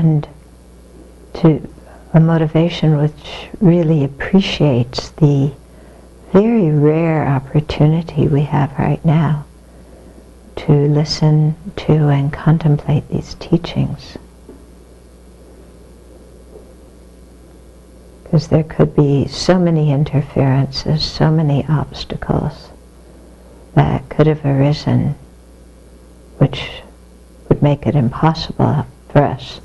and to a motivation which really appreciates the very rare opportunity we have right now to listen to and contemplate these teachings. Because there could be so many interferences, so many obstacles that could have arisen, which would make it impossible for us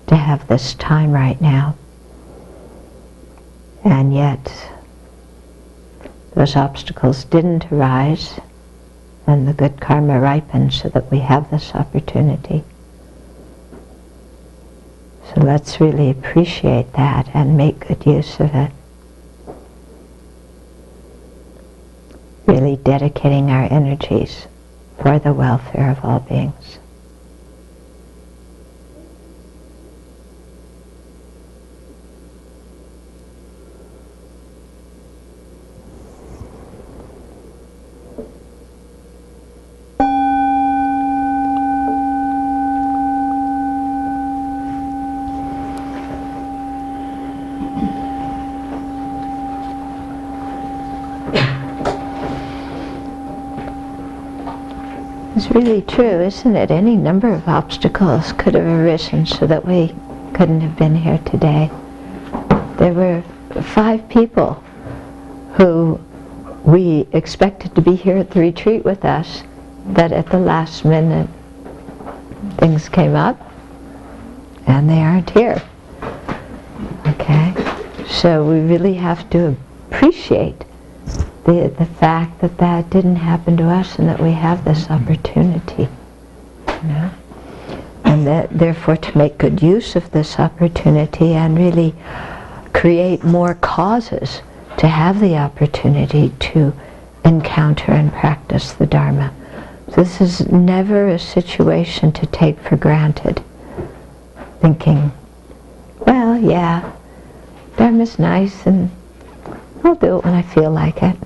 to have this time right now. And yet, those obstacles didn't arise, and the good karma ripened so that we have this opportunity. So let's really appreciate that and make good use of it. Really dedicating our energies for the welfare of all beings. It's really true, isn't it? Any number of obstacles could have arisen so that we couldn't have been here today. There were 5 people who we expected to be here at the retreat with us, that at the last minute things came up and they aren't here. Okay? So we really have to appreciate the fact that that didn't happen to us and that we have this opportunity, you know? And that therefore to make good use of this opportunity and really create more causes to have the opportunity to encounter and practice the Dharma. So this is never a situation to take for granted, thinking, well, yeah, Dharma's nice and I'll do it when I feel like it.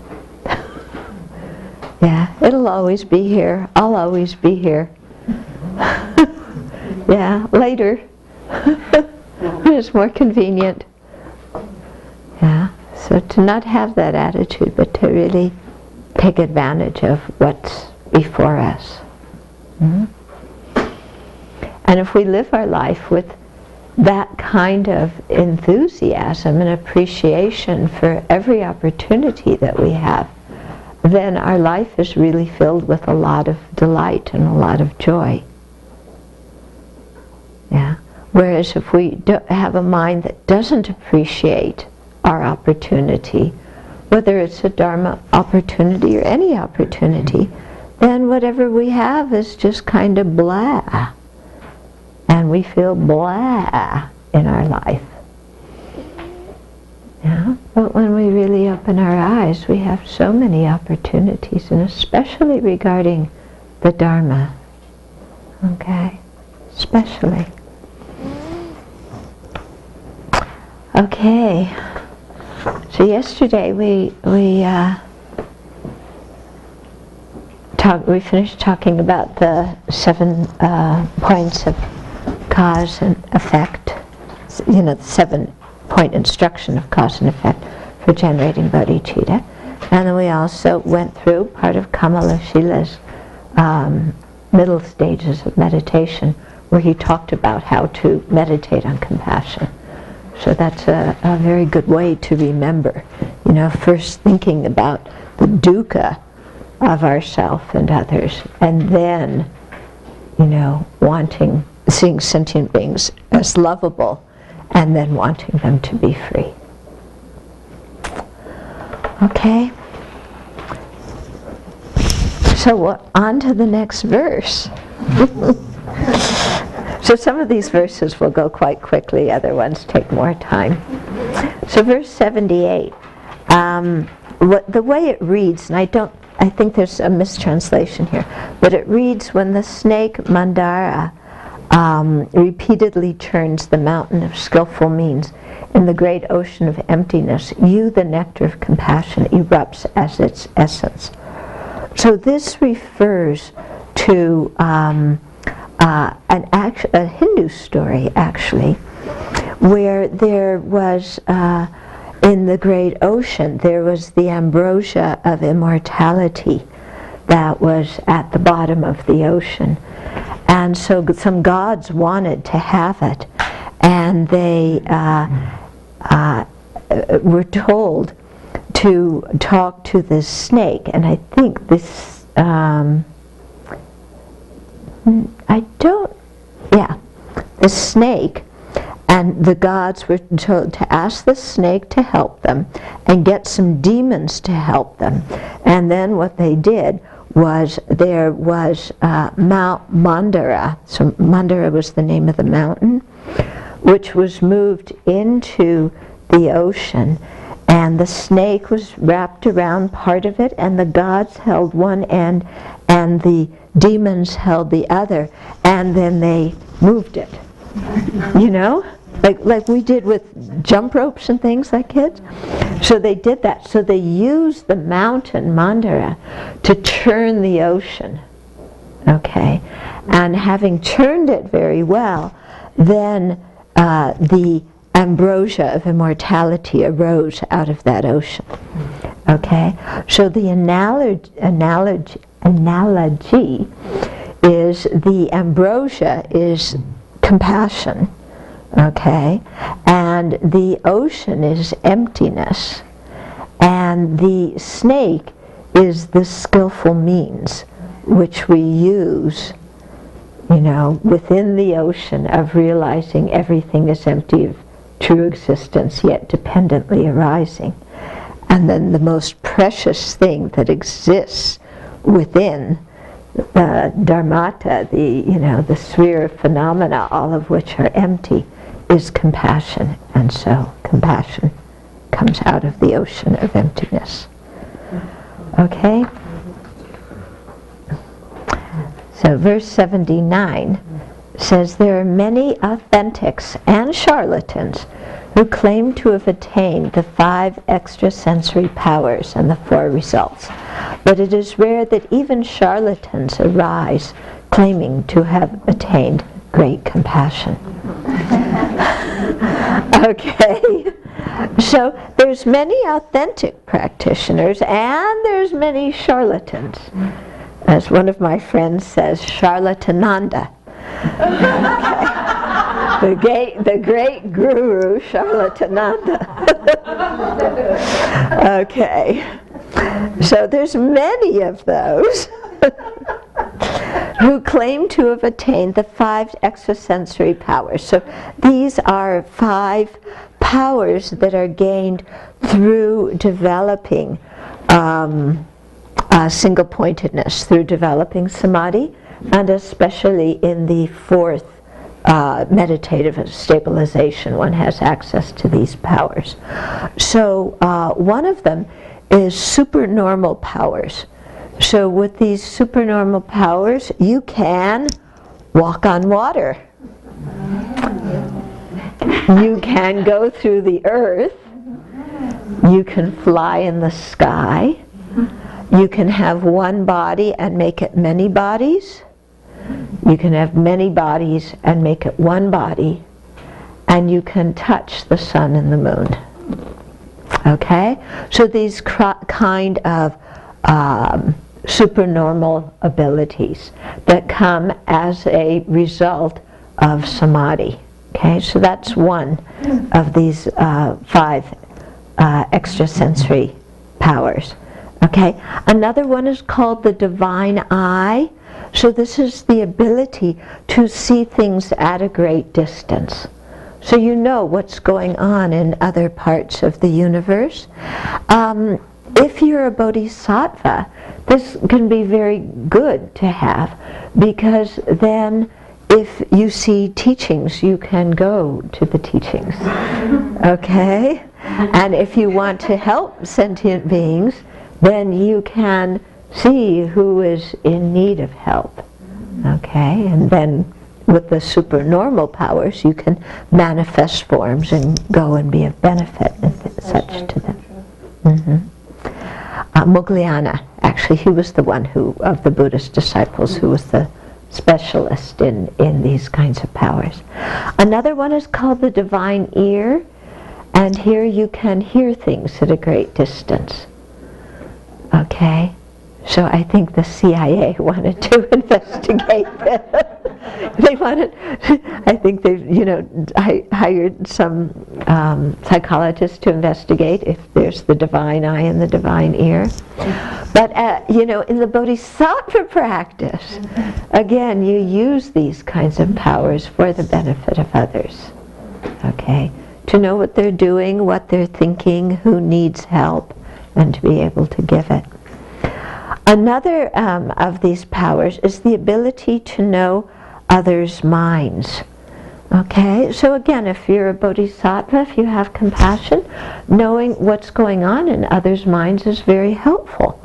Yeah, it'll always be here. I'll always be here. Yeah, later. When it's more convenient. Yeah, so to not have that attitude, but to really take advantage of what's before us. Mm-hmm. And if we live our life with that kind of enthusiasm and appreciation for every opportunity that we have, then our life is really filled with a lot of delight and a lot of joy. Yeah. Whereas if we have a mind that doesn't appreciate our opportunity, whether it's a Dharma opportunity or any opportunity, then whatever we have is just kind of blah. And we feel blah in our life. Yeah? But when we really open our eyes, we have so many opportunities, and especially regarding the Dharma. Okay? Especially. Okay. So yesterday we finished talking about the 7 points of cause and effect, you know, the 7-point instruction of cause and effect for generating bodhicitta. And then we also went through part of Kamalashila's middle stages of meditation, where he talked about how to meditate on compassion. So that's a very good way to remember, you know, first thinking about the dukkha of ourself and others, and then, you know, seeing sentient beings as lovable, and then wanting them to be free. Okay? So on to the next verse. So some of these verses will go quite quickly, other ones take more time. So verse 78, the way it reads, and I think there's a mistranslation here, but it reads, when the snake Mandara repeatedly churns the mountain of skillful means in the great ocean of emptiness, you, the nectar of compassion, erupts as its essence. So this refers to a Hindu story, actually, where there was, in the great ocean, there was the ambrosia of immortality that was at the bottom of the ocean. And so some gods wanted to have it, and they were told to talk to this snake. And I think this, the snake, and the gods were told to ask the snake to help them and get some demons to help them. And then what they did was, there was Mount Mandara. So Mandara was the name of the mountain, which was moved into the ocean, and the snake was wrapped around part of it, and the gods held one end and the demons held the other, and then they moved it. You know? Like we did with jump ropes and things like kids. So they did that. So they used the mountain, Mandara, to churn the ocean. Okay? And having churned it very well, then the ambrosia of immortality arose out of that ocean. Okay? So the analogy is, the ambrosia is compassion. Okay? And the ocean is emptiness. And the snake is the skillful means which we use, you know, within the ocean of realizing everything is empty of true existence, yet dependently arising. And then the most precious thing that exists within the dharmata, the sphere of phenomena, all of which are empty, is compassion. And so compassion comes out of the ocean of emptiness. Okay? So verse 79 says, there are many authentics and charlatans who claim to have attained the 5 extrasensory powers and the 4 results. But it is rare that even charlatans arise claiming to have attained great compassion. Okay, so there's many authentic practitioners and there's many charlatans. As one of my friends says, charlatananda. Okay. The great guru, Charlatananda. Okay. So there's many of those who claim to have attained the 5 extrasensory powers. So these are 5 powers that are gained through developing single-pointedness, through developing samadhi, and especially in the 4th meditative stabilization, one has access to these powers. So one of them is supernormal powers. So with these supernormal powers, you can walk on water. You can go through the earth. You can fly in the sky. You can have one body and make it many bodies. You can have many bodies and make it one body. And you can touch the sun and the moon. Okay? So these kind of supernormal abilities that come as a result of samadhi. Okay? So that's one of these 5 extrasensory powers. Okay? Another one is called the divine eye. So this is the ability to see things at a great distance. So you know what's going on in other parts of the universe. If you're a bodhisattva, this can be very good to have, because then if you see teachings, you can go to the teachings. Okay? And if you want to help sentient beings, then you can see who is in need of help. Okay? And then with the supernormal powers, you can manifest forms and go and be of benefit and such to them. Mm-hmm. Moggallana, actually, he was the one who, of the Buddhist disciples, who was the specialist in these kinds of powers. Another one is called the divine ear, and here you can hear things at a great distance. Okay? So I think the CIA wanted to investigate this. They wanted, I think they, hired some psychologists to investigate if there's the divine eye and the divine ear. But, in the bodhisattva practice, again, you use these kinds of powers for the benefit of others. Okay? To know what they're doing, what they're thinking, who needs help, and to be able to give it. Another of these powers is the ability to know others' minds. Okay, so again, if you're a bodhisattva, if you have compassion, knowing what's going on in others' minds is very helpful.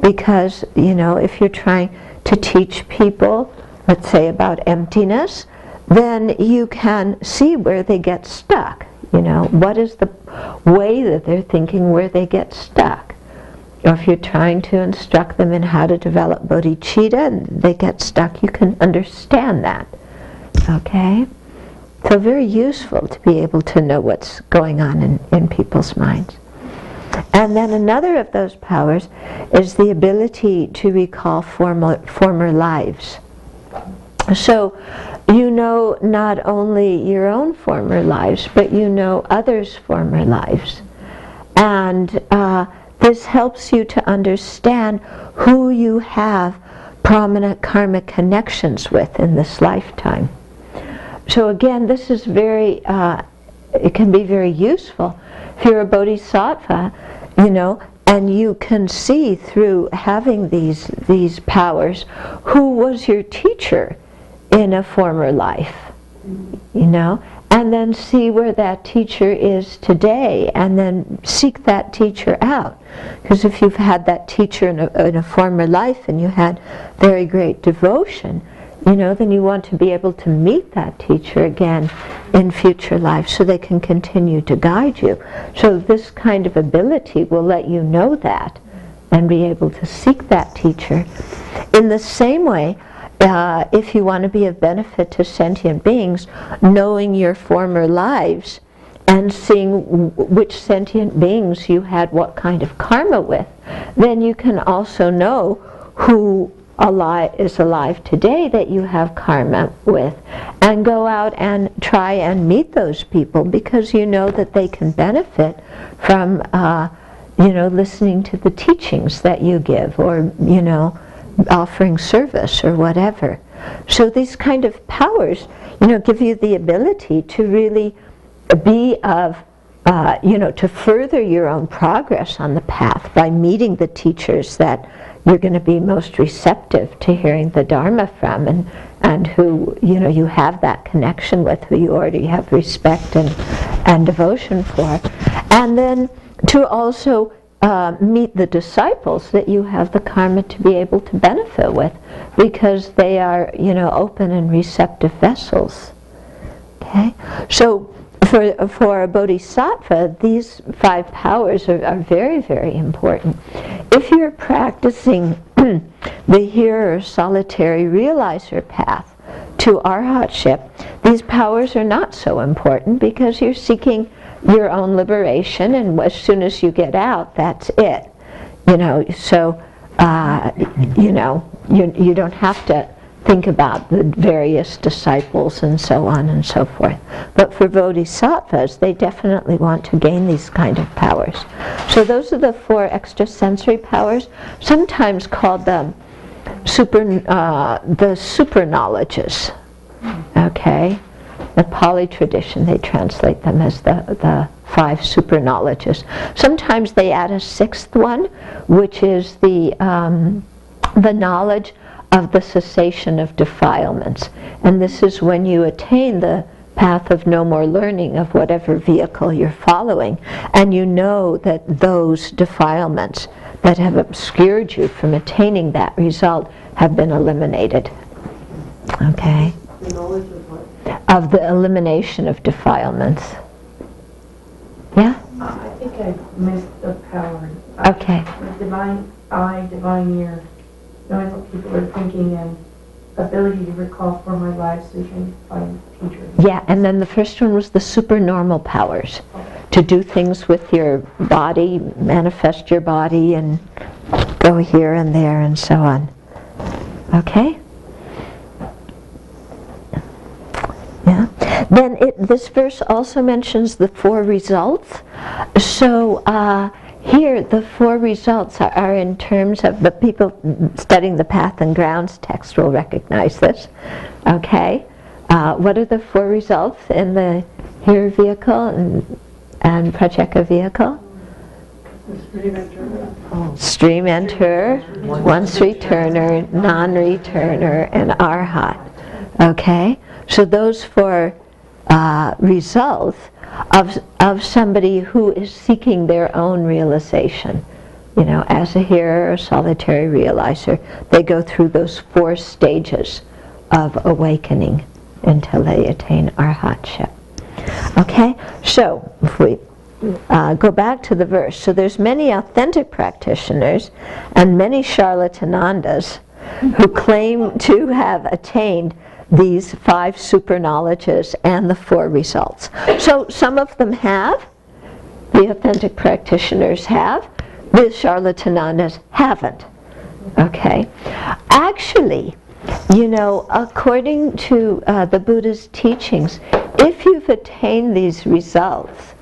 Because, if you're trying to teach people, let's say about emptiness, then you can see where they get stuck. What is the way that they're thinking where they get stuck? Or if you're trying to instruct them in how to develop bodhicitta and they get stuck, you can understand that. Okay? So very useful to be able to know what's going on in people's minds. And then another of those powers is the ability to recall former lives. So you know not only your own former lives, but you know others' former lives. And this helps you to understand who you have prominent karmic connections with in this lifetime. So again, this is very, it can be very useful. If you're a bodhisattva, and you can see through having these powers, who was your teacher in a former life, and then see where that teacher is today, and then seek that teacher out. Because if you've had that teacher in a former life and you had very great devotion, then you want to be able to meet that teacher again in future life so they can continue to guide you. So this kind of ability will let you know that and be able to seek that teacher. In the same way, if you want to be of benefit to sentient beings, knowing your former lives and seeing which sentient beings you had what kind of karma with, then you can also know who is alive today that you have karma with, and go out and try and meet those people, because you know that they can benefit from listening to the teachings that you give, or offering service or whatever. So these kind of powers, give you the ability to really be of, to further your own progress on the path by meeting the teachers that you're going to be most receptive to hearing the Dharma from, and who, you have that connection with, who you already have respect and devotion for. And then to also meet the disciples that you have the karma to be able to benefit with, because they are, open and receptive vessels. Okay? So for a bodhisattva, these 5 powers are very, very important. If you're practicing the hearer solitary realizer path to arhatship, these powers are not so important, because you're seeking your own liberation, and as soon as you get out, that's it. So you don't have to think about the various disciples and so on and so forth. But for bodhisattvas, they definitely want to gain these kind of powers. So those are the 4 extrasensory powers, sometimes called the super knowledges. Okay? The Pali tradition, they translate them as the 5 super knowledges. Sometimes they add a 6th one, which is the knowledge of the cessation of defilements. And this is when you attain the path of no more learning of whatever vehicle you're following, and you know that those defilements that have obscured you from attaining that result have been eliminated. Okay? The knowledge of what? Of the elimination of defilements. Yeah? I think I missed the power. Okay. The divine eye, divine ear, knowing what people are thinking and ability to recall for my life session by teacher. Yeah, and then the first one was the supernormal powers. To do things with your body, manifest your body, and go here and there and so on. Okay? Yeah. Then this verse also mentions the 4 results. So here the 4 results are in terms of, the people studying the Path and Grounds text will recognize this. Okay? What are the 4 results in the Here vehicle and Pratyeka vehicle? Stream enter, once returner, non-returner, and arhat. Okay? So those 4 results of somebody who is seeking their own realization. You know, as a hearer, a solitary realizer, they go through those 4 stages of awakening until they attain arhatship. Okay? So, if we go back to the verse, so there's many authentic practitioners and many charlatanandas who claim to have attained these 5 super knowledges and the 4 results. So some of them have, the authentic practitioners have, the charlatanandas haven't. Okay? Actually, you know, according to the Buddha's teachings, if you've attained these results,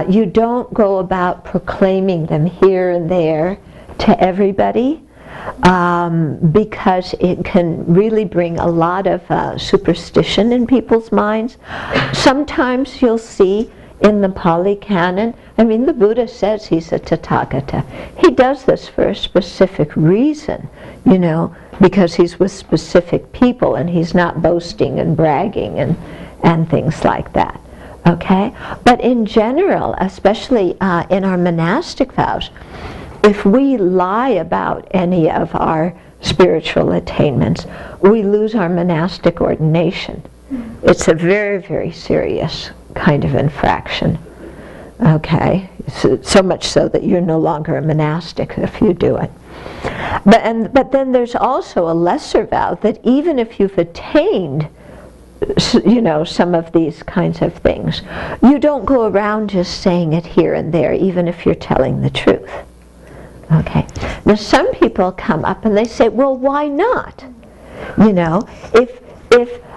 you don't go about proclaiming them here and there to everybody, because it can really bring a lot of superstition in people's minds. Sometimes you'll see in the Pali Canon, I mean, the Buddha says he's a Tathagata. He does this for a specific reason, you know, because he's with specific people and he's not boasting and bragging and things like that. Okay? But in general, especially in our monastic vows, if we lie about any of our spiritual attainments, we lose our monastic ordination. It's a very, very serious kind of infraction. Okay? So much so that you're no longer a monastic if you do it. But then there's also a lesser vow that even if you've attained, you know, some of these kinds of things, you don't go around just saying it here and there, even if you're telling the truth. Okay. Now some people come up and they say, well, why not? You know, if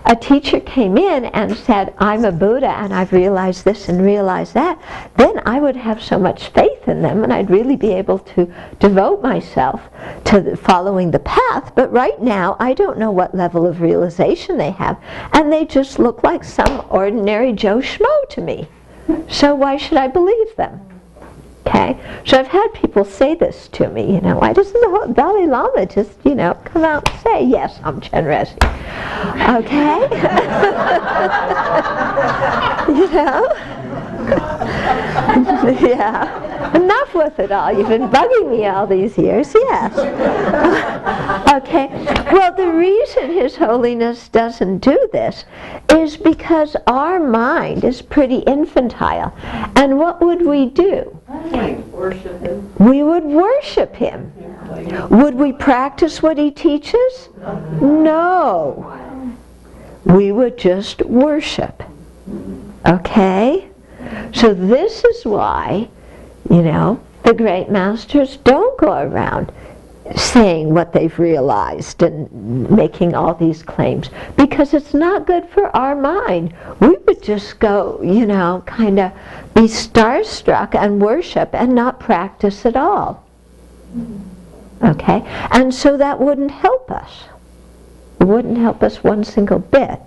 a teacher came in and said, I'm a Buddha and I've realized this and realized that, then I would have so much faith in them and I'd really be able to devote myself to following the path. But right now, I don't know what level of realization they have, and they just look like some ordinary Joe Schmo to me. So why should I believe them? Okay, so I've had people say this to me, you know, why doesn't the Dalai Lama just, you know, come out and say, yes, I'm Chenrezig. Okay? You know? Yeah. Enough with it all. You've been bugging me all these years, yes. Okay. Well, the reason His Holiness doesn't do this is because our mind is pretty infantile. And what would we do? Worship him. We would worship him. Would we practice what he teaches? No. We would just worship. Okay? So this is why, you know, the great masters don't go around saying what they've realized and making all these claims, because it's not good for our mind. We would just go, you know, kind of be starstruck and worship and not practice at all. Okay? And so that wouldn't help us. It wouldn't help us one single bit.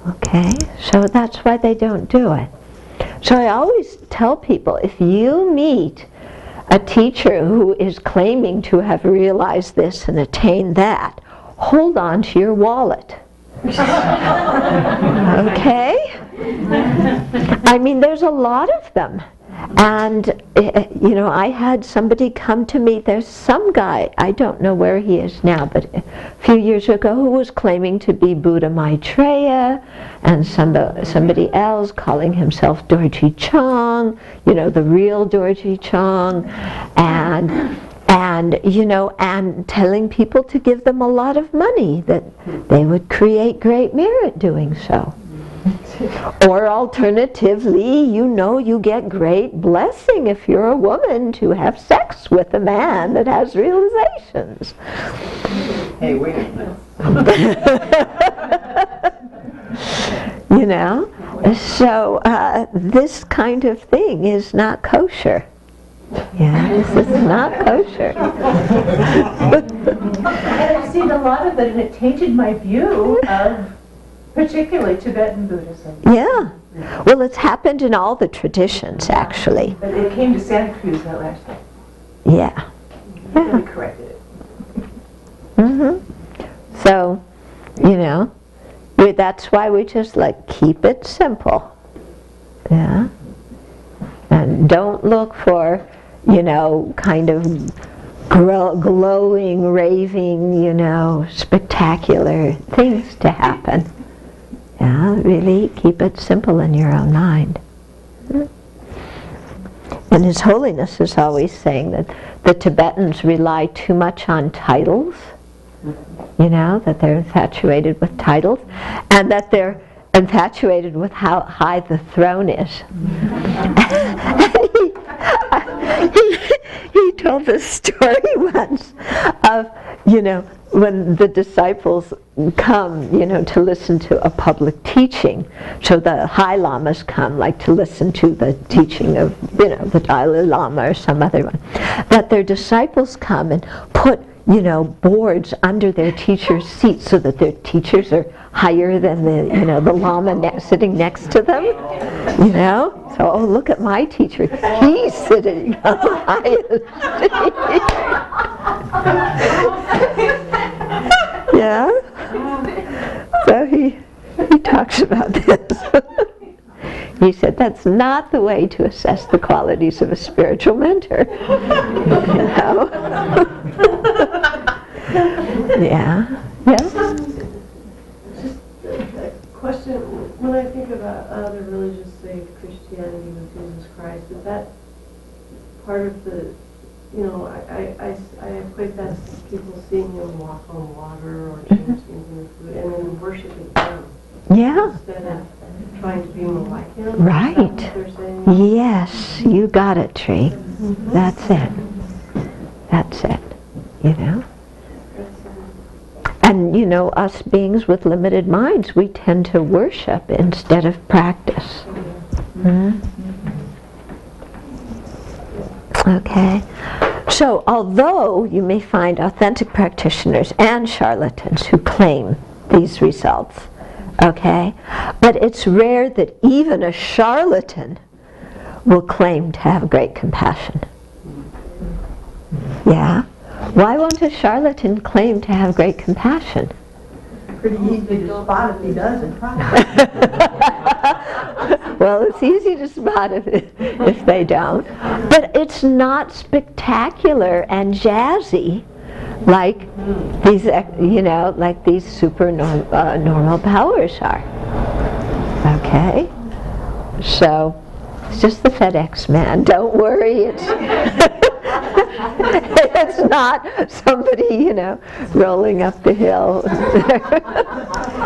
Okay? So that's why they don't do it. So I always tell people, if you meet a teacher who is claiming to have realized this and attained that, hold on to your wallet. Okay? I mean, there's a lot of them. And, you know, I had somebody come to me, there's some guy, I don't know where he is now, but a few years ago, who was claiming to be Buddha Maitreya, and somebody else calling himself Dorji Chang, you know, the real Dorji Chang, And, you know, and telling people to give them a lot of money, that they would create great merit doing so. Or alternatively, you know, you get great blessing if you're a woman to have sex with a man that has realizations. Hey, wait a minute. You know? So this kind of thing is not kosher. Yeah, this is not kosher. And I've seen a lot of it, and it tainted my view of particularly Tibetan Buddhism. Yeah. Well, it's happened in all the traditions, actually. But it came to Santa Cruz that last time. Yeah. Yeah. We corrected it. So, you know, that's why we just like keep it simple. Yeah. And don't look for, you know, kind of glowing, raving, you know, spectacular things to happen. Yeah, really keep it simple in your own mind. And His Holiness is always saying that the Tibetans rely too much on titles, you know, that they're infatuated with titles, and that they're infatuated with how high the throne is. He told this story once of, you know, when the disciples come, you know, to listen to a public teaching. So the high lamas come, like to listen to the teaching of, you know, the Dalai Lama or some other one. That their disciples come and put, you know, boards under their teachers' seats so that their teachers are higher than the, you know, the lama sitting next to them, you know. So, oh, look at my teacher. He's sitting on the highest. Yeah. So he talks about this. He said that's not the way to assess the qualities of a spiritual mentor. You know? Yeah. Yes? Just a question. When I think about other religions, say Christianity with Jesus Christ, is that part of the, you know, I equate that to people seeing Him walk on water or change things in the food and then worshiping Him. Yeah. Instead of trying to be more like Him. Right. Is that what they're saying? Yes, you got it, Tree. That's it. That's it. You know? And, you know, us beings with limited minds, we tend to worship instead of practice. Okay. So, although you may find authentic practitioners and charlatans who claim these results, okay, but it's rare that even a charlatan will claim to have great compassion. Yeah? Why won't a charlatan claim to have great compassion? Pretty easy to spot if he does in practice. Well, it's easy to spot if they don't. But it's not spectacular and jazzy like these, you know, like these super normal powers are. Okay? So, it's just the FedEx man. Don't worry. It's not somebody, you know, rolling up the hill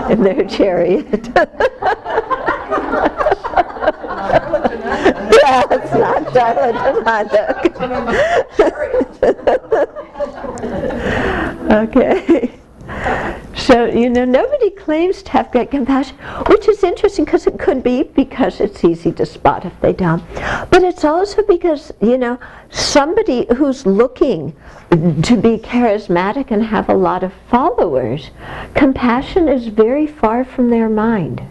in their chariot. Yeah, it's not charlatan. Okay. So, you know, nobody claims to have great compassion, which is interesting because it could be because it's easy to spot if they don't. But it's also because, you know, somebody who's looking to be charismatic and have a lot of followers, compassion is very far from their mind.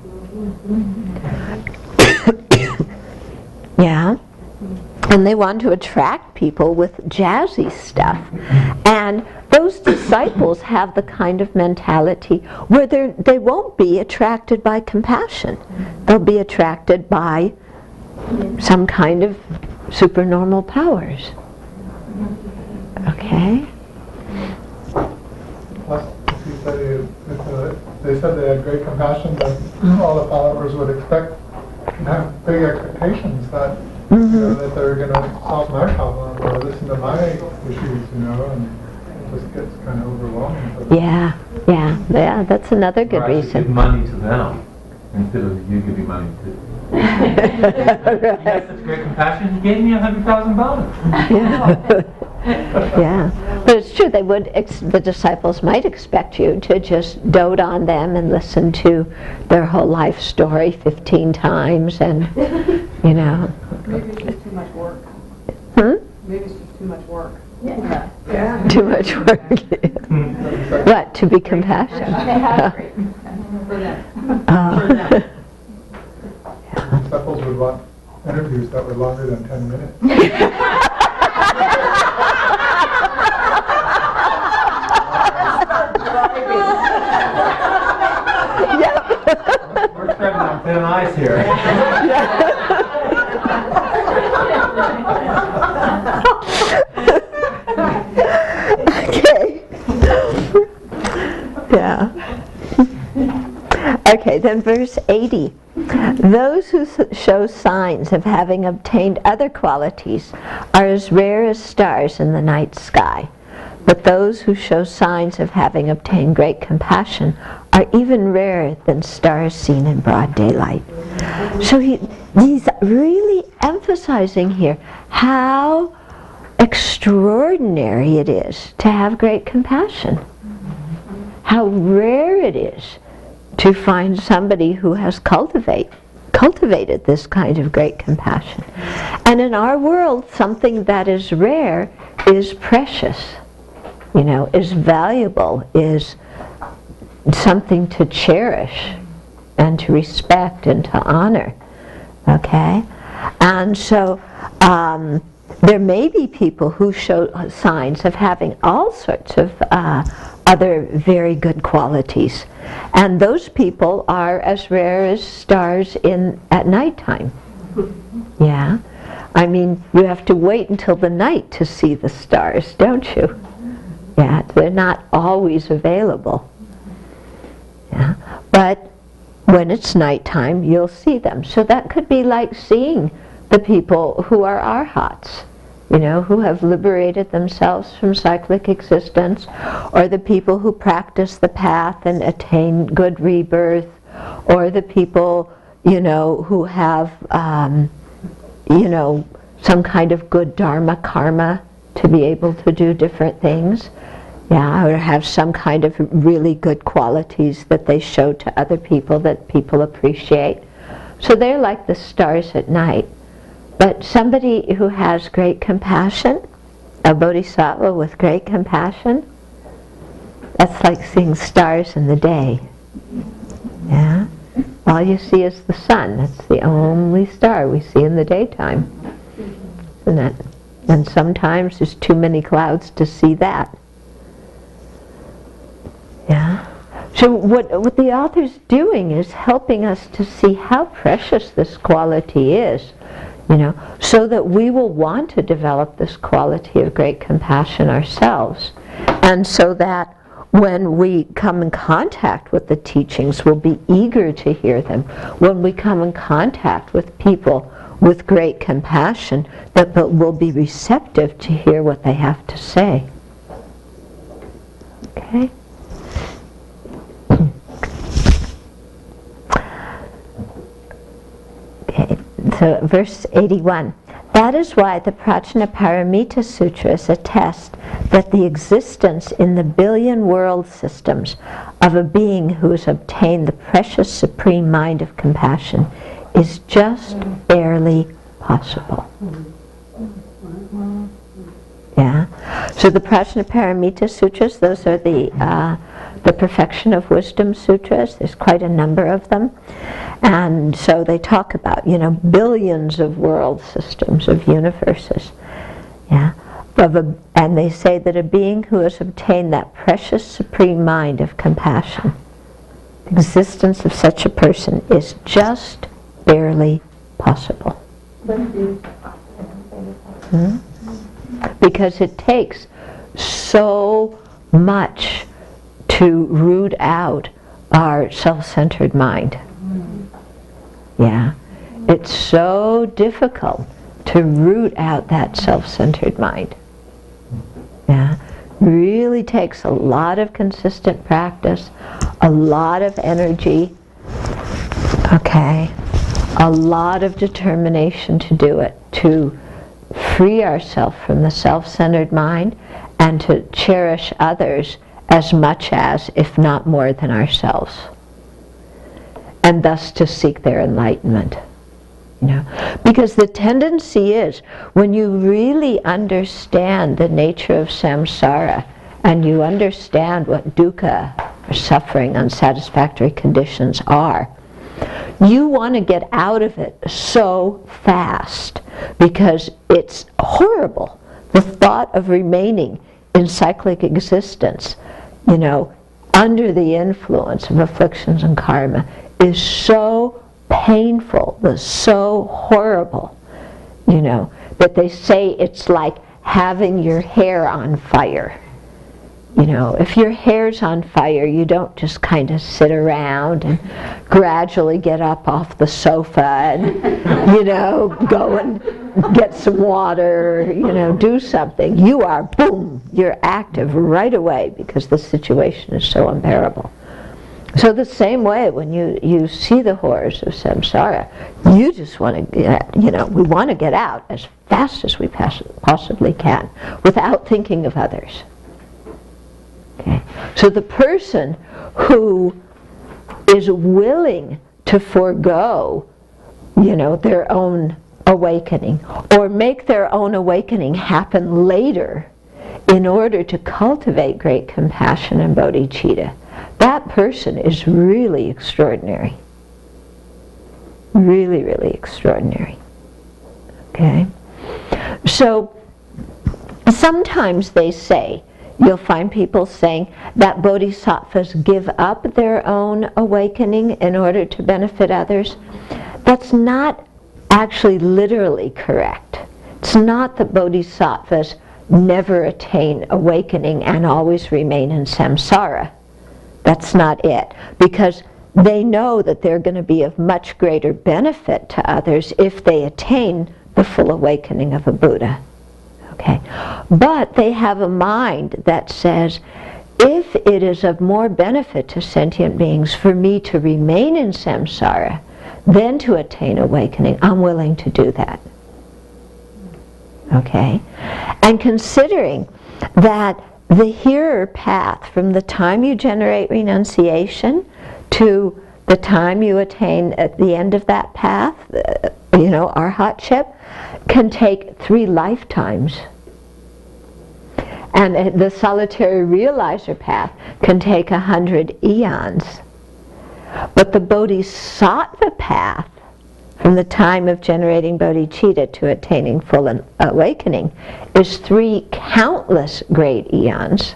Yeah. And they want to attract people with jazzy stuff. And those disciples have the kind of mentality where they won't be attracted by compassion. They'll be attracted by some kind of supernormal powers. Okay? Plus, if you say they said they had great compassion, then all the followers would expect and have big expectations that you know, that they're going to solve my problem or listen to my issues. You and it just gets kind of overwhelming. For them. Yeah, that's another good Or actually reason. give money to them instead of you giving money to. You had such great compassion. You gave me $100,000. Yeah, but it's true. They would. The disciples might expect you to just dote on them and listen to their whole life story 15 times, and you know. Maybe it's just too much work. Maybe it's just too much work. Yeah. Too much work. What, to be compassionate? For them. Disciples would want interviews that were longer than 10 minutes. We're treading on thin ice here. Okay. Yeah. Okay, then verse 80. Those who show signs of having obtained other qualities are as rare as stars in the night sky. But those who show signs of having obtained great compassion are even rarer than stars seen in broad daylight. So he's really emphasizing here how extraordinary it is to have great compassion. How rare it is to find somebody who has cultivated this kind of great compassion. And in our world, something that is rare is precious, is valuable, is something to cherish and to respect and to honor. Okay? And so there may be people who show signs of having all sorts of other very good qualities. And those people are as rare as stars at nighttime. Yeah? I mean, you have to wait until the night to see the stars, don't you? Yeah, they're not always available. Yeah? But when it's nighttime, you'll see them. So that could be like seeing the people who are arhats, who have liberated themselves from cyclic existence, or the people who practice the path and attain good rebirth, or the people, who have, some kind of good dharma karma to be able to do different things, or have some kind of really good qualities that they show to other people that people appreciate. So they're like the stars at night. But somebody who has great compassion, a bodhisattva with great compassion, that's like seeing stars in the day. Yeah? All you see is the sun. That's the only star we see in the daytime. Isn't it? And sometimes there's too many clouds to see that. Yeah? So what the author's doing is helping us to see how precious this quality is. So that we will want to develop this quality of great compassion ourselves, and so that when we come in contact with the teachings, we'll be eager to hear them. When we come in contact with people with great compassion, that we'll be receptive to hear what they have to say. Okay? Okay. So verse 81, that is why the Prajnaparamita Sutras attest that the existence in the billion world systems of a being who has obtained the precious supreme mind of compassion is just barely possible. Yeah. So the Prajnaparamita Sutras, those are the Perfection of Wisdom Sutras. There's quite a number of them. And so they talk about, billions of world systems, of universes. Yeah. And they say that a being who has obtained that precious supreme mind of compassion, the existence of such a person is just barely possible. Because it takes so much to root out our self-centered mind. Yeah, it's so difficult to root out that self-centered mind. Yeah, really takes a lot of consistent practice, a lot of energy, okay, a lot of determination to do it, to free ourselves from the self-centered mind and to cherish others as much as, if not more than ourselves, and thus to seek their enlightenment. You know, because the tendency is, when you really understand the nature of samsara, and you understand what dukkha, or suffering, unsatisfactory conditions are, you want to get out of it so fast, because it's horrible. The thought of remaining in cyclic existence, you know, under the influence of afflictions and karma, is so painful, so horrible, you know, that they say it's like having your hair on fire. You know, if your hair's on fire, you don't just kind of sit around and gradually get up off the sofa and, you know, go and get some water, you know, do something. You are, boom, you're active right away because the situation is so unbearable. So the same way, when you see the horrors of samsara, you just want to get, you know, we want to get out as fast as we possibly can without thinking of others. Okay. So the person who is willing to forego, you know, their own awakening, or make their own awakening happen later in order to cultivate great compassion and bodhicitta, that person is really extraordinary. Really, really extraordinary. Okay? So sometimes they say, you'll find people saying that bodhisattvas give up their own awakening in order to benefit others. That's not actually literally correct. It's not that bodhisattvas never attain awakening and always remain in samsara. That's not it. Because they know that they're going to be of much greater benefit to others if they attain the full awakening of a Buddha. Okay. But they have a mind that says, if it is of more benefit to sentient beings for me to remain in samsara than to attain awakening, I'm willing to do that. Okay? And considering that the hearer path, from the time you generate renunciation to the time you attain at the end of that path, you know, arhatship, can take 3 lifetimes. And the solitary realizer path can take 100 eons. But the bodhisattva path, from the time of generating bodhicitta to attaining full awakening, is 3 countless great eons.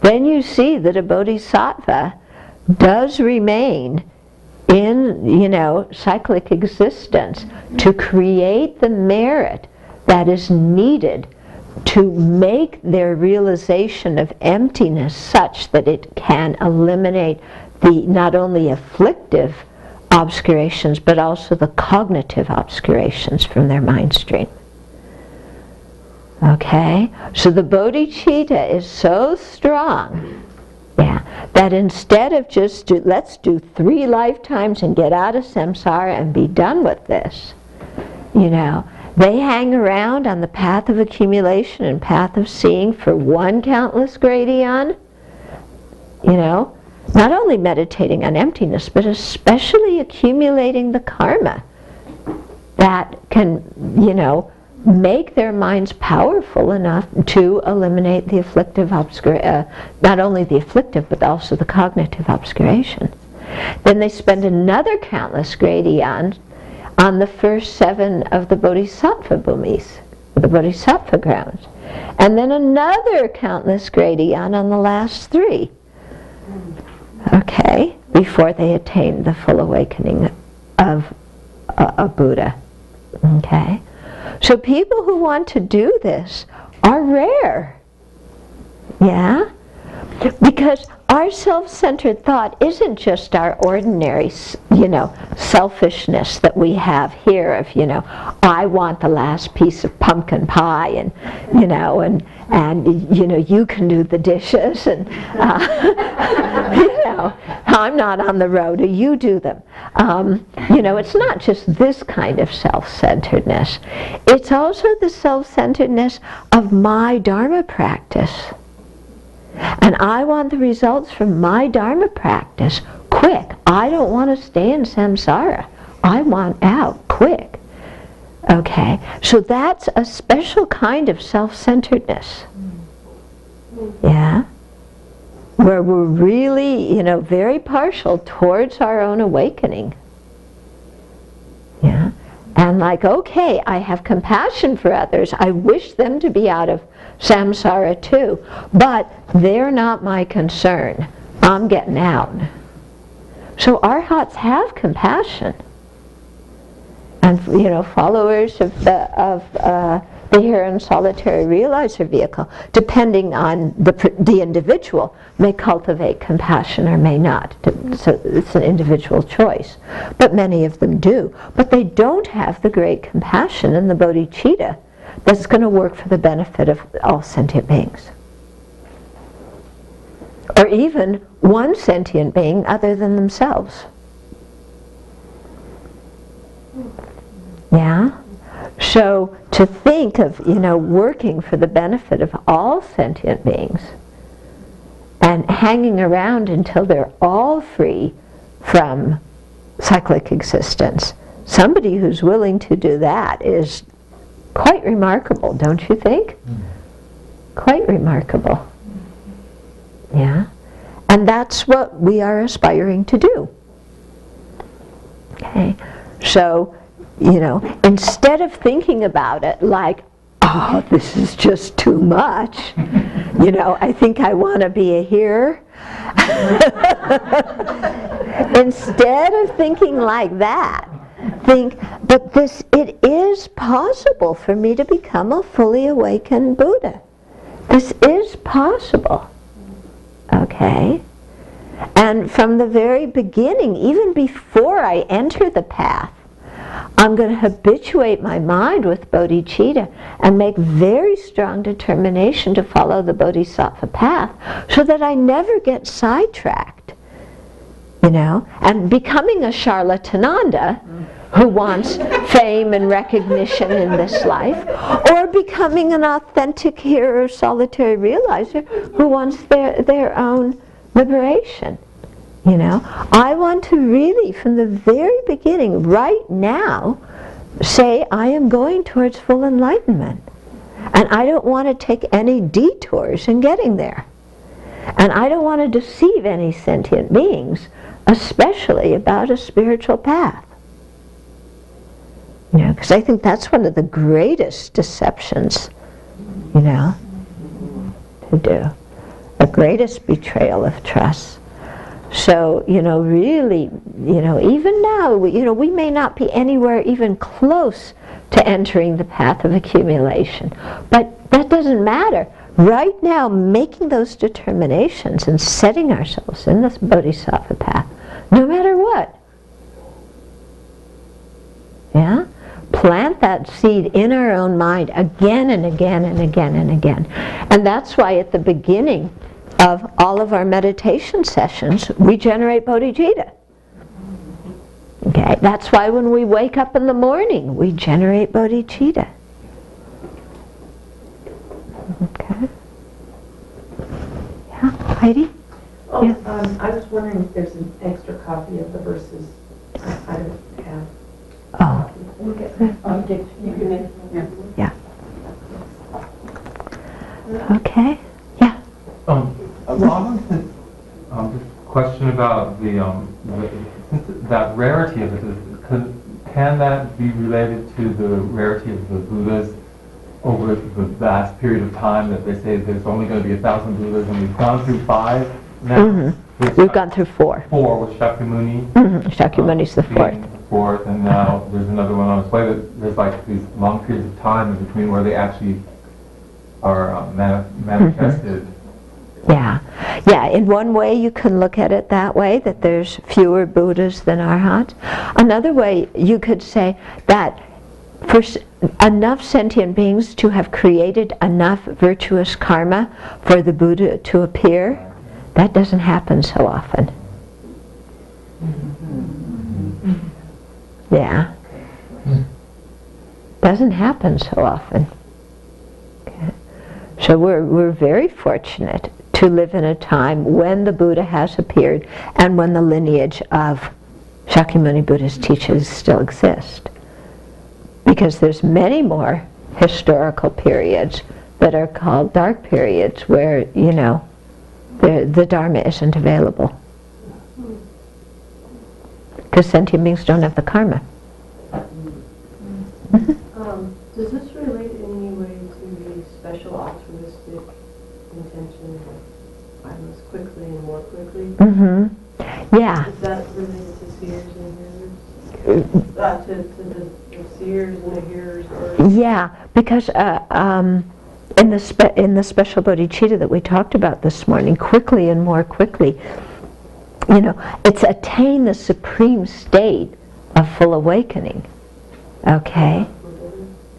Then you see that a bodhisattva does remain in, you know, cyclic existence to create the merit that is needed to make their realization of emptiness such that it can eliminate the not only afflictive obscurations but also the cognitive obscurations from their mind stream. Okay? So the bodhicitta is so strong, yeah, that instead of just let's do 3 lifetimes and get out of samsara and be done with this, you know, they hang around on the path of accumulation and path of seeing for 1 countless great eon, you know, not only meditating on emptiness, but especially accumulating the karma that can, you know, make their minds powerful enough to eliminate the afflictive not only the afflictive, but also the cognitive obscuration. Then they spend another countless great eons on the first 7 of the bodhisattva bhumis, the bodhisattva grounds, and then another countless great eon on the last 3. Okay, before they attain the full awakening of a Buddha. Okay, so people who want to do this are rare. Yeah, Because our self-centered thought isn't just our ordinary, selfishness that we have here of, I want the last piece of pumpkin pie, and, you can do the dishes, and, I'm not on the road, or you do them. It's not just this kind of self-centeredness. It's also the self-centeredness of my Dharma practice. And I want the results from my Dharma practice quick. I don't want to stay in samsara. I want out quick. Okay, so that's a special kind of self-centeredness. Yeah? Where we're really, very partial towards our own awakening. Yeah? And okay, I have compassion for others. I wish them to be out of samsara too, but they're not my concern. I'm getting out. So arhats have compassion, and followers of the Viharan solitary realizer vehicle, depending on the individual, may cultivate compassion or may not. So it's an individual choice, but many of them do. But they don't have the great compassion and the bodhicitta that's going to work for the benefit of all sentient beings. Or even one sentient being other than themselves. Yeah? So to think of, working for the benefit of all sentient beings and hanging around until they're all free from cyclic existence, somebody who's willing to do that is quite remarkable, don't you think? Quite remarkable. Yeah? And that's what we are aspiring to do. Okay? So, instead of thinking about it like, oh, this is just too much, I think I want to be a hearer. Instead of thinking like that, think, but it is possible for me to become a fully awakened Buddha. This is possible. Okay? And from the very beginning, even before I enter the path, I'm going to habituate my mind with bodhicitta and make very strong determination to follow the bodhisattva path so that I never get sidetracked. And becoming a charlatananda who wants fame and recognition in this life, or becoming an authentic hearer, solitary realizer who wants their own liberation. I want to really, from the very beginning, right now, say I am going towards full enlightenment. And I don't want to take any detours in getting there. And I don't want to deceive any sentient beings, especially about a spiritual path. Because I think that's one of the greatest deceptions, to do. The greatest betrayal of trust. So, really, even now, we may not be anywhere even close to entering the path of accumulation. But that doesn't matter. Right now, making those determinations and setting ourselves in this bodhisattva path, no matter what. Yeah? Plant that seed in our own mind again and again and again and again. And that's why at the beginning of all of our meditation sessions, we generate bodhicitta. Okay, that's why when we wake up in the morning, we generate bodhicitta. Okay. Yeah, Heidi? Oh, Yeah. I was wondering if there's an extra copy of the verses. I don't have. Oh. We'll get that. You can. Yeah. Okay. Yeah. Well, I wanted to just question about that rarity of it. Can that be related to the rarity of the Buddhas over the vast period of time that they say there's only going to be 1,000 Buddhas, and we've gone through 5 now? Mm-hmm. We've gone through 4. 4 with Shakyamuni's. Mm-hmm. Shakyamuni's the 4th. Fourth, and now there's another one on its way. There's like these long periods of time in between where they actually are manifested. Yeah. Yeah, in one way you can look at it that way, that there's fewer Buddhas than Arhats. Another way you could say that for enough sentient beings to have created enough virtuous karma for the Buddha to appear, that doesn't happen so often. Yeah. Doesn't happen so often. Okay. So we're very fortunate to live in a time when the Buddha has appeared and when the lineage of Shakyamuni Buddha's teachings still exist. Because there's many more historical periods that are called dark periods where, the Dharma isn't available. Because sentient beings don't have the karma. Does this relate in any way to the special altruistic intention of I must quickly and more quickly? Mm-hmm. Yeah. Is that related to seers and hearers? To the seers and the hearers? Or? Yeah, because in the special bodhicitta that we talked about this morning, quickly and more quickly, it's attain the supreme state of full awakening. Okay?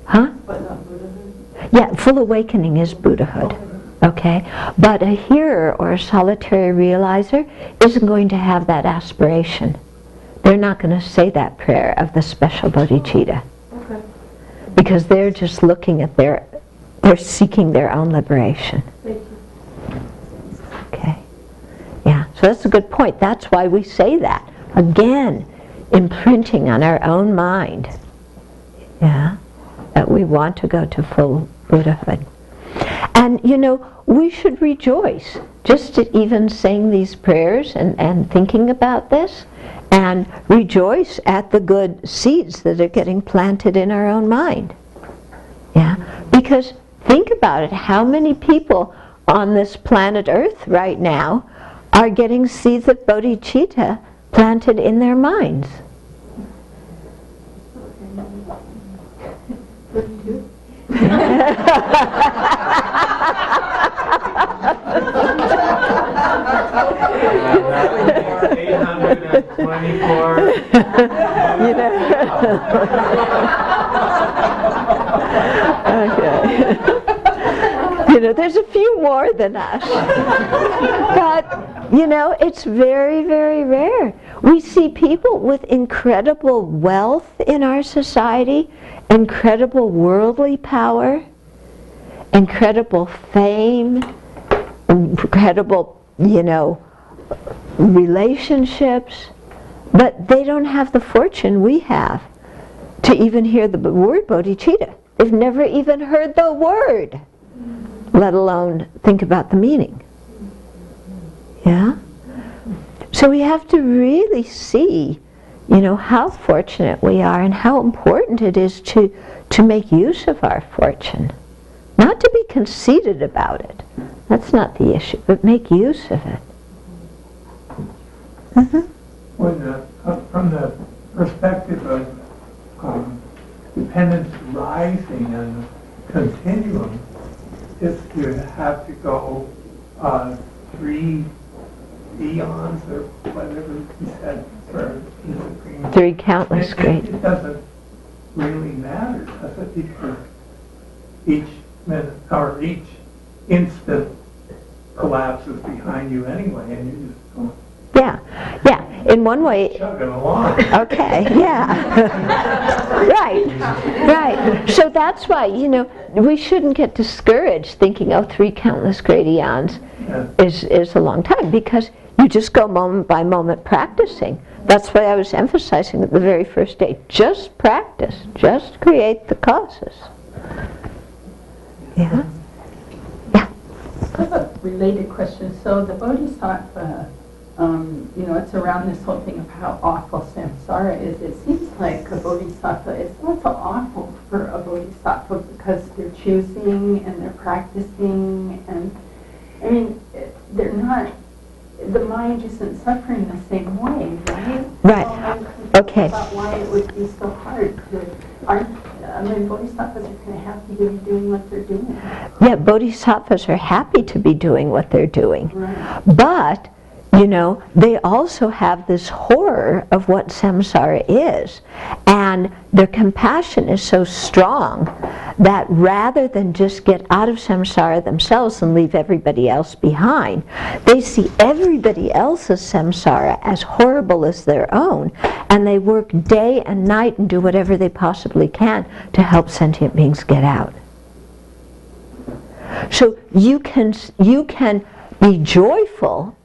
Huh? But not Buddhahood? Yeah, full awakening is Buddhahood. Okay? But a hearer or a solitary realizer isn't going to have that aspiration. They're not going to say that prayer of the special bodhicitta. Okay. Because they're just looking at they're seeking their own liberation. Thank you. Okay? Yeah, so that's a good point. That's why we say that. Again, imprinting on our own mind. Yeah? That we want to go to full Buddhahood. And, we should rejoice just at even saying these prayers and thinking about this, and rejoice at the good seeds that are getting planted in our own mind. Yeah? Because think about it, how many people on this planet Earth right now are getting seeds of bodhicitta planted in their minds? Okay. There's a few more than us. But, it's very, very rare. We see people with incredible wealth in our society, incredible worldly power, incredible fame, incredible, relationships, but they don't have the fortune we have to even hear the word bodhicitta. They've never even heard the word, let alone think about the meaning. Yeah? So we have to really see, how fortunate we are and how important it is to make use of our fortune. Not to be conceited about it. That's not the issue, but make use of it. Mm-hmm. From the perspective of dependence rising and continuum, if you have to go 3 eons or whatever you said for the supreme. 3 countless great. It doesn't really matter, does it? Because each minute or each instant collapses behind you anyway, and you're just going. Yeah. In one way. Chugging along. Okay. Yeah. Right. So that's why we shouldn't get discouraged thinking, 3 countless great eons is a long time, because you just go moment by moment practicing. That's why I was emphasizing at the very first day. Just practice. Just create the causes. Yeah. Yeah. I have a related question. So the Bodhisattva, it's around this whole thing of how awful samsara is. It seems like a Bodhisattva, it's not so awful for a Bodhisattva because they're choosing and they're practicing, and they're not, the mind isn't suffering the same way, right? Right. So I'm confused Okay. about why it would be so hard to, bodhisattvas are kind of happy to be doing what they're doing. Yeah, bodhisattvas are happy to be doing what they're doing. Right. But, you know, they also have this horror of what samsara is. And their compassion is so strong that rather than just get out of samsara themselves and leave everybody else behind, they see everybody else's samsara as horrible as their own, and they work day and night and do whatever they possibly can to help sentient beings get out. So you can be joyful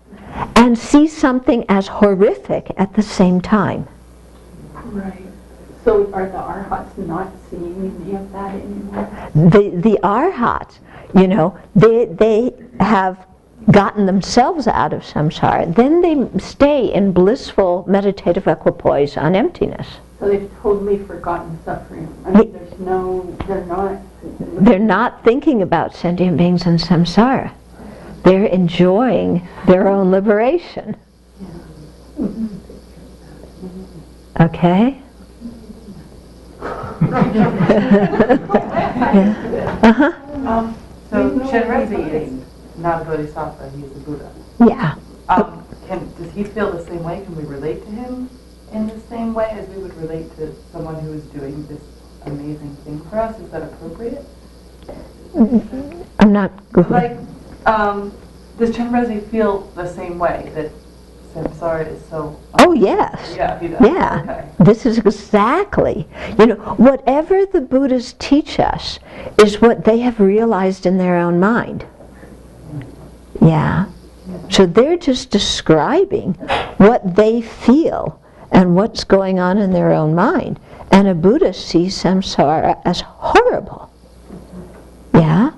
and see something as horrific at the same time. Right. So are the arhats not seeing any of that anymore? The arhats, you know, they have gotten themselves out of samsara. Then they stay in blissful meditative equipoise on emptiness. So they've totally forgotten suffering. I mean, They're not thinking about sentient beings in samsara. They're enjoying their own liberation. Okay? So Chenrezig is not a bodhisattva, he's a Buddha. Yeah. Does he feel the same way? Can we relate to him in the same way as we would relate to someone who is doing this amazing thing for us? Is that appropriate? I'm not good. Like, does Chenrezig feel the same way, that samsara is so... Oh, yes. Yeah, he does. Yeah. Okay. This is exactly, you know, whatever the Buddhas teach us is what they have realized in their own mind. Yeah. So they're just describing what they feel and what's going on in their own mind. And a Buddha sees samsara as horrible. Yeah?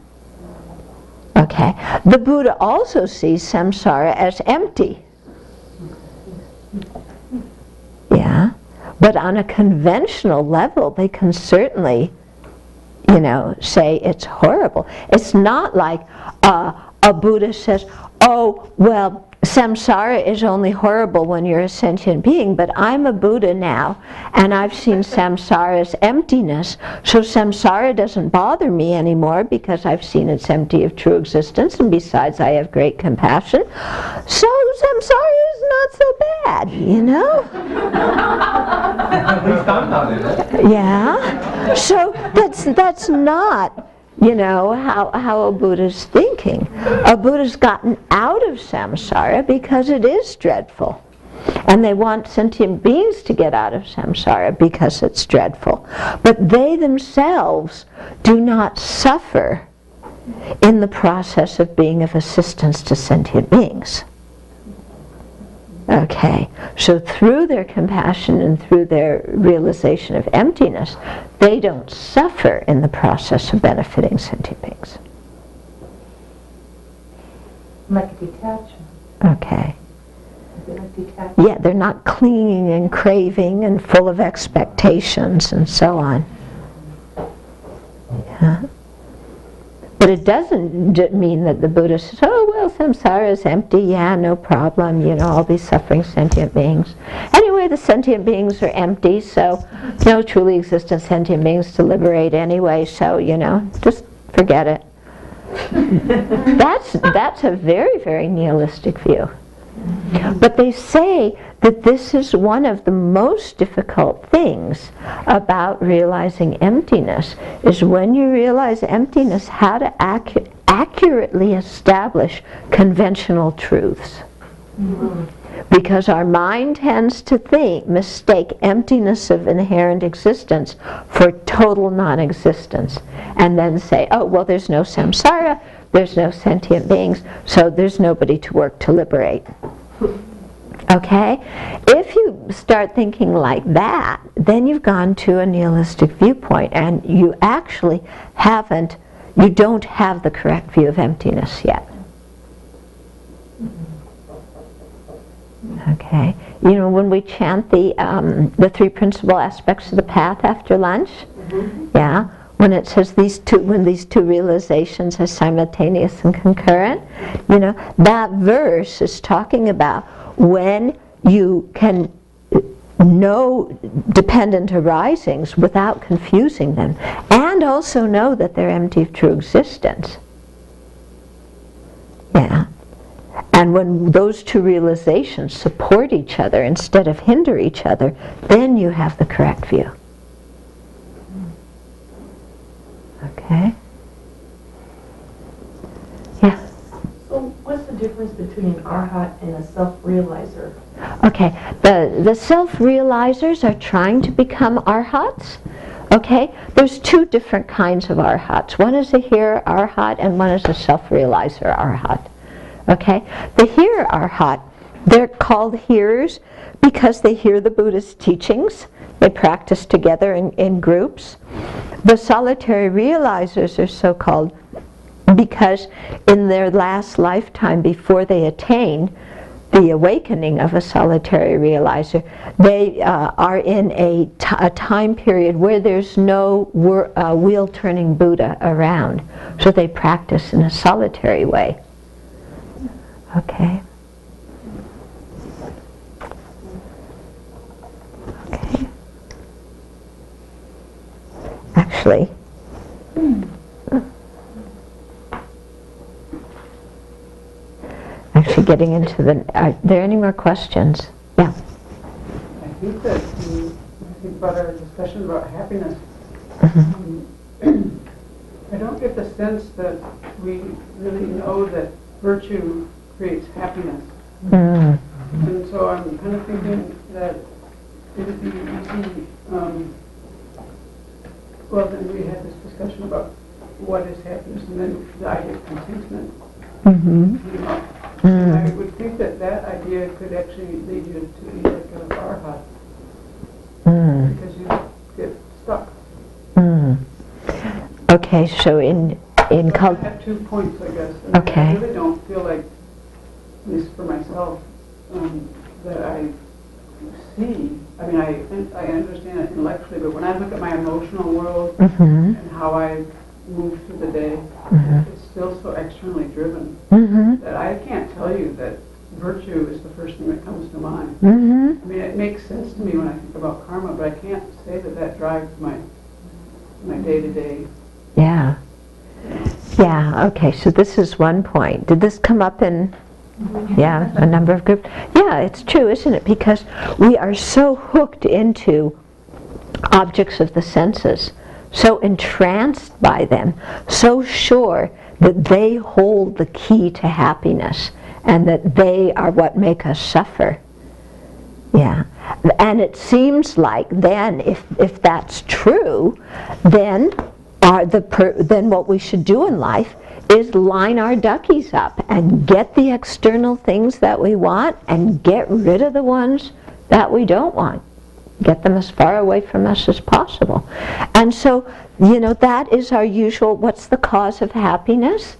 Okay. The Buddha also sees samsara as empty. Yeah? But on a conventional level, they can certainly, you know, say it's horrible. It's not like a Buddha says, oh, well, samsara is only horrible when you're a sentient being, but I'm a Buddha now, and I've seen samsara as emptiness, so samsara doesn't bother me anymore because I've seen it's empty of true existence, and besides I have great compassion, so samsara is not so bad, you know? At least I'm not in it. Yeah? So that's not, you know, how a Buddha's thinking. A Buddha's gotten out of samsara because it is dreadful. And they want sentient beings to get out of samsara because it's dreadful. But they themselves do not suffer in the process of being of assistance to sentient beings. Okay, so through their compassion and through their realization of emptiness, they don't suffer in the process of benefiting sentient beings. Like a detachment. Okay. Like detachment. Yeah, they're not clinging and craving and full of expectations and so on. Yeah. But it doesn't mean that the Buddha says, oh, well, samsara is empty, yeah, no problem, you know, all these suffering sentient beings. Anyway, the sentient beings are empty, so no truly existent sentient beings to liberate anyway, so, you know, just forget it. That's a very, very nihilistic view. But they say that this is one of the most difficult things about realizing emptiness, is when you realize emptiness, how to accurately establish conventional truths. Because our mind tends to mistake emptiness of inherent existence for total non-existence, and then say, oh, well, there's no samsara, there's no sentient beings, so there's nobody to work to liberate. Okay? If you start thinking like that, then you've gone to a nihilistic viewpoint, and you actually you don't have the correct view of emptiness yet. Okay? You know, when we chant the three principal aspects of the path after lunch, yeah, when it says when these two realizations are simultaneous and concurrent, you know, that verse is talking about when you can know dependent arisings without confusing them, and also know that they're empty of true existence. Yeah. And when those two realizations support each other instead of hinder each other, then you have the correct view. Okay? Yeah? So what's the difference between an arhat and a self-realizer? Okay, the self-realizers are trying to become arhats. Okay, there's two different kinds of arhats. One is a hearer arhat and one is a self-realizer arhat. Okay, the hearer arhat, they're called hearers because they hear the Buddha's teachings. They practice together in groups. The solitary realizers are so called because in their last lifetime before they attain the awakening of a solitary realizer, they are in a time period where there's no wheel-turning Buddha around. So they practice in a solitary way. Okay. Okay. Actually, getting into the, are there any more questions? Yeah. I think that I think about our discussion about happiness. I don't get the sense that we really know that virtue creates happiness. And so I'm kind of thinking that it would be easy, well, then we had this discussion about what is happiness, and then the idea of contentment came up. And I would think that that idea could actually lead you to be like an arhat, because you get stuck. Okay, so in I have 2 points, I guess. Okay. I really don't feel like, at least for myself, that I see. I mean, I understand it intellectually, but when I look at my emotional world and how I move through the day, it's still so externally driven that I can't tell you that virtue is the first thing that comes to mind. I mean, it makes sense to me when I think about karma, but I can't say that that drives my day-to-day. Yeah. Yeah, okay, so this is one point. Did this come up in, a number of groups? Yeah, it's true, isn't it? Because we are so hooked into objects of the senses, so entranced by them, so sure that they hold the key to happiness and that they are what make us suffer. Yeah. And it seems like then, if that's true, then then what we should do in life is line our duckies up and get the external things that we want and get rid of the ones that we don't want. Get them as far away from us as possible. And so, that is our usual, what's the cause of happiness?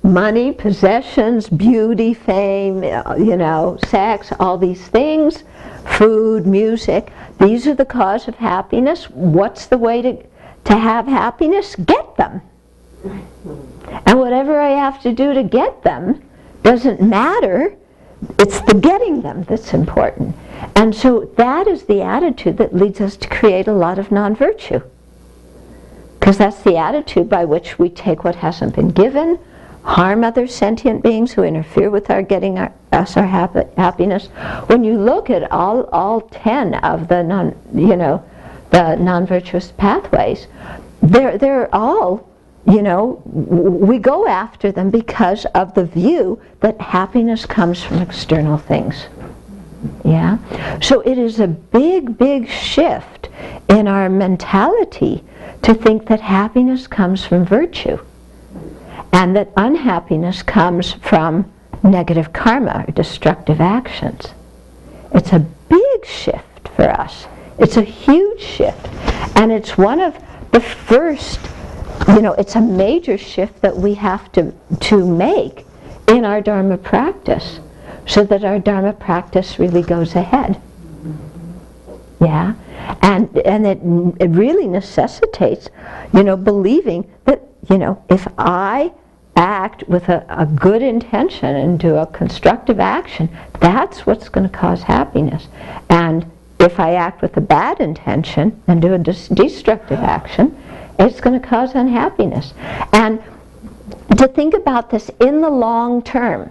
Money, possessions, beauty, fame, sex, all these things, food, music. These are the cause of happiness. What's the way to have happiness? Get them. And whatever I have to do to get them doesn't matter. It's the getting them that's important. And so that is the attitude that leads us to create a lot of non-virtue. Because that's the attitude by which we take what hasn't been given, harm other sentient beings who interfere with our getting our happiness. When you look at all 10 of the non-virtuous pathways, they're all, we go after them because of the view that happiness comes from external things. Yeah? So it is a big, big shift in our mentality to think that happiness comes from virtue and that unhappiness comes from negative karma or destructive actions. It's a big shift for us. It's a huge shift. And it's one of the first, it's a major shift that we have to make in our Dharma practice so that our Dharma practice really goes ahead. Yeah? And it really necessitates, believing that, if I act with a good intention and do a constructive action, that's what's going to cause happiness. And if I act with a bad intention and do a destructive action, it's going to cause unhappiness. And to think about this in the long term,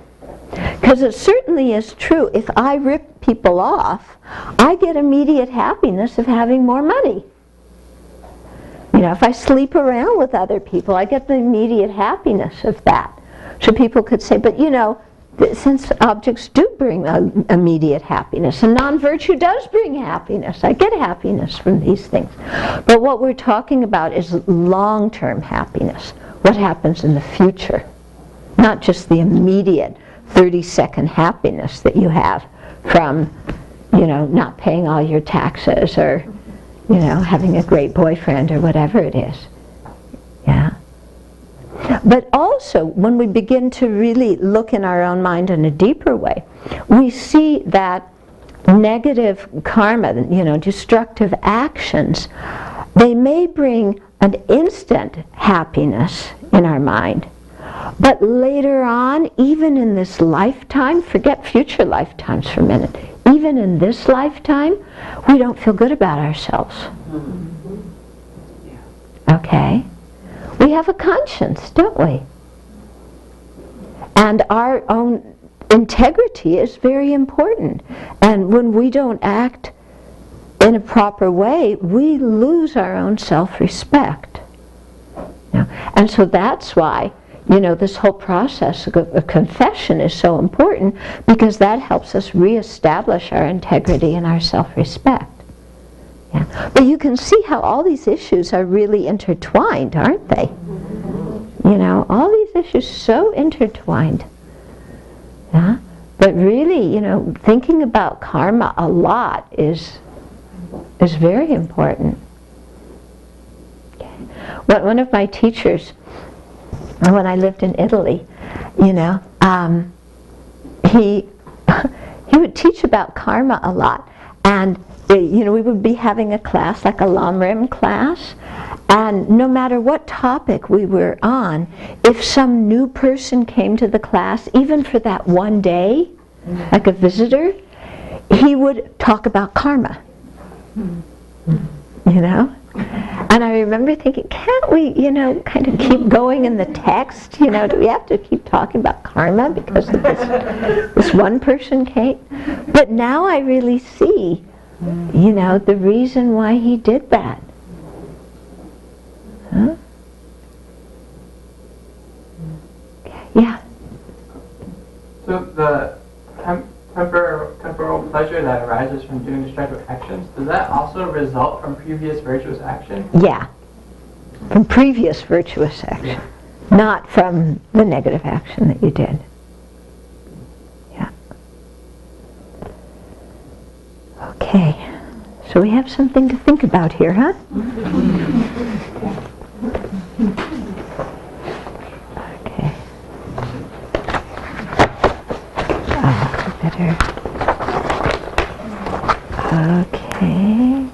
because it certainly is true, if I rip people off, I get immediate happiness of having more money. You know, if I sleep around with other people, I get the immediate happiness of that. So people could say, but you know, since objects do bring immediate happiness, and non-virtue does bring happiness, I get happiness from these things. But what we're talking about is long-term happiness. What happens in the future? Not just the immediate 30-second happiness that you have from, you know, not paying all your taxes or, you know, having a great boyfriend or whatever it is. Yeah. But also, when we begin to really look in our own mind in a deeper way, we see that negative karma, you know, destructive actions, they may bring an instant happiness in our mind. But later on, even in this lifetime, forget future lifetimes for a minute, even in this lifetime, we don't feel good about ourselves. Okay? We have a conscience, don't we? And our own integrity is very important. And when we don't act in a proper way, we lose our own self-respect. And so that's why, you know, this whole process of confession is so important, because that helps us reestablish our integrity and our self-respect. Yeah. But you can see how all these issues are really intertwined, aren't they? You know, all these issues so intertwined. Yeah? But really, you know, thinking about karma a lot is very important. Okay. Well, one of my teachers, when I lived in Italy, you know, he would teach about karma a lot. And you know, we would be having a class, like a Lamrim class, and no matter what topic we were on, if some new person came to the class, even for that one day, like a visitor, he would talk about karma. You know? And I remember thinking, can't we, you know, kind of keep going in the text? You know, do we have to keep talking about karma because of this one person came? But now I really see, you know, the reason why he did that. Huh? Yeah. So the temporal pleasure that arises from doing destructive actions, does that also result from previous virtuous action? Yeah. From previous virtuous action. Not from the negative action that you did. Yeah. Okay. So we have something to think about here, huh? Okay. Better. Okay.